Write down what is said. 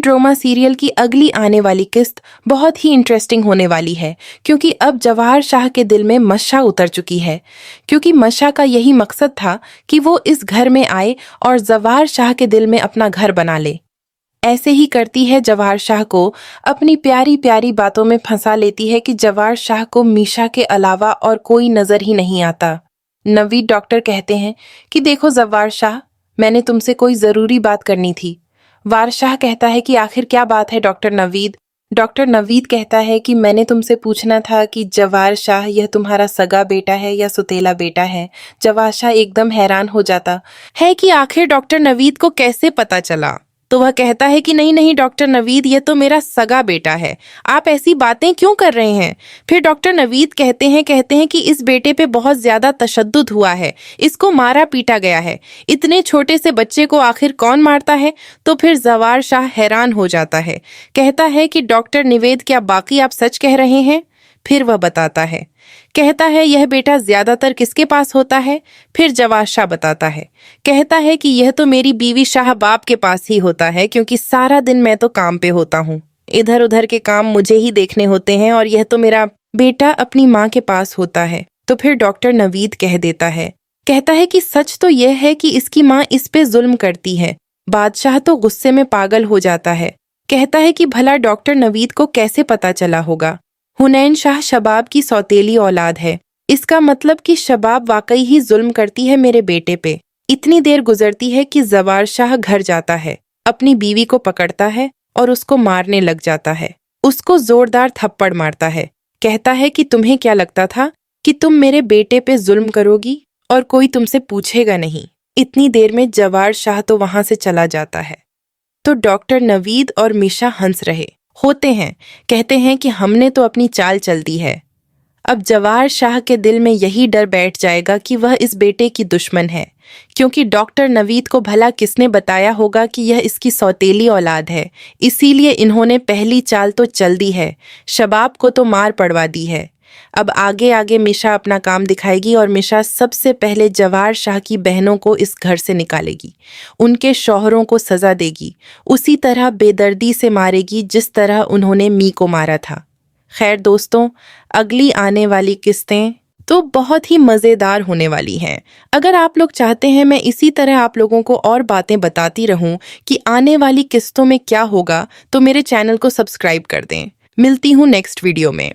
Drama serial की अगली आने वाली किस्त बहुत ही इंटरेस्टिंग होने वाली है, क्योंकि अब जवाहर शाह के दिल में मशा उतर चुकी है। क्योंकि मशा का यही मकसद था कि वो इस घर में आए और जवाहर शाह के दिल में अपना घर बना ले। ऐसे ही करती है जवाहर शाह को अपनी प्यारी प्यारी बातों में फंसा लेती है कि जवाहर शाह को मीशा के अलावा और कोई नजर ही नहीं आता। नवीद डॉक्टर कहते हैं कि देखो जवाहर शाह, मैंने तुमसे कोई जरूरी बात करनी थी। वार शाह कहता है कि आखिर क्या बात है डॉक्टर नवीद। डॉक्टर नवीद कहता है कि मैंने तुमसे पूछना था कि जवाहर शाह, यह तुम्हारा सगा बेटा है या सुतेला बेटा है। जवाहर शाह एकदम हैरान हो जाता है कि आखिर डॉक्टर नवीद को कैसे पता चला। तो वह कहता है कि नहीं नहीं डॉक्टर नवीद, यह तो मेरा सगा बेटा है, आप ऐसी बातें क्यों कर रहे हैं। फिर डॉक्टर नवीद कहते हैं कि इस बेटे पे बहुत ज्यादा तशद्दुद हुआ है, इसको मारा पीटा गया है। इतने छोटे से बच्चे को आखिर कौन मारता है। तो फिर जवाहर शाह हैरान हो जाता है, कहता है कि डॉक्टर निवेद, क्या बाकी आप सच कह रहे हैं। फिर वह बताता है, कहता है यह बेटा ज्यादातर किसके पास होता है। फिर जवाहर शाह बताता है, कहता है कि यह तो मेरी बीवी शाहबाब के पास ही होता है, क्योंकि सारा दिन मैं तो काम पे होता हूँ, इधर उधर के काम मुझे ही देखने होते हैं, और यह तो मेरा बेटा अपनी माँ के पास होता है। तो फिर डॉक्टर नवीद कह देता है, कहता है कि सच तो यह है कि इसकी माँ इस पे जुल्म करती है। बादशाह तो गुस्से में पागल हो जाता है, कहता है कि भला डॉक्टर नवीद को कैसे पता चला होगा। हुनैन शाह शबाब की सौतेली औलाद है, इसका मतलब कि शबाब वाकई ही जुल्म करती है मेरे बेटे पे। इतनी देर गुजरती है कि जवाहर शाह घर जाता है, अपनी बीवी को पकड़ता है और उसको मारने लग जाता है। उसको जोरदार थप्पड़ मारता है, कहता है कि तुम्हें क्या लगता था कि तुम मेरे बेटे पे जुल्म करोगी और कोई तुमसे पूछेगा नहीं। इतनी देर में जवाहर शाह तो वहां से चला जाता है। तो डॉक्टर नवीद और मीशा हंस रहे होते हैं, कहते हैं कि हमने तो अपनी चाल चल दी है। अब जवाहर शाह के दिल में यही डर बैठ जाएगा कि वह इस बेटे की दुश्मन है, क्योंकि डॉक्टर नवीद को भला किसने बताया होगा कि यह इसकी सौतेली औलाद है। इसीलिए इन्होंने पहली चाल तो चल दी है, शबाब को तो मार पड़वा दी है। अब आगे आगे मिशा अपना काम दिखाएगी और मिशा सबसे पहले जवाहर शाह की बहनों को इस घर से निकालेगी, उनके शौहरों को सजा देगी, उसी तरह बेदर्दी से मारेगी जिस तरह उन्होंने मी को मारा था। खैर दोस्तों, अगली आने वाली किस्तें तो बहुत ही मज़ेदार होने वाली हैं। अगर आप लोग चाहते हैं मैं इसी तरह आप लोगों को और बातें बताती रहूं कि आने वाली किस्तों में क्या होगा, तो मेरे चैनल को सब्सक्राइब कर दें। मिलती हूँ नेक्स्ट वीडियो में।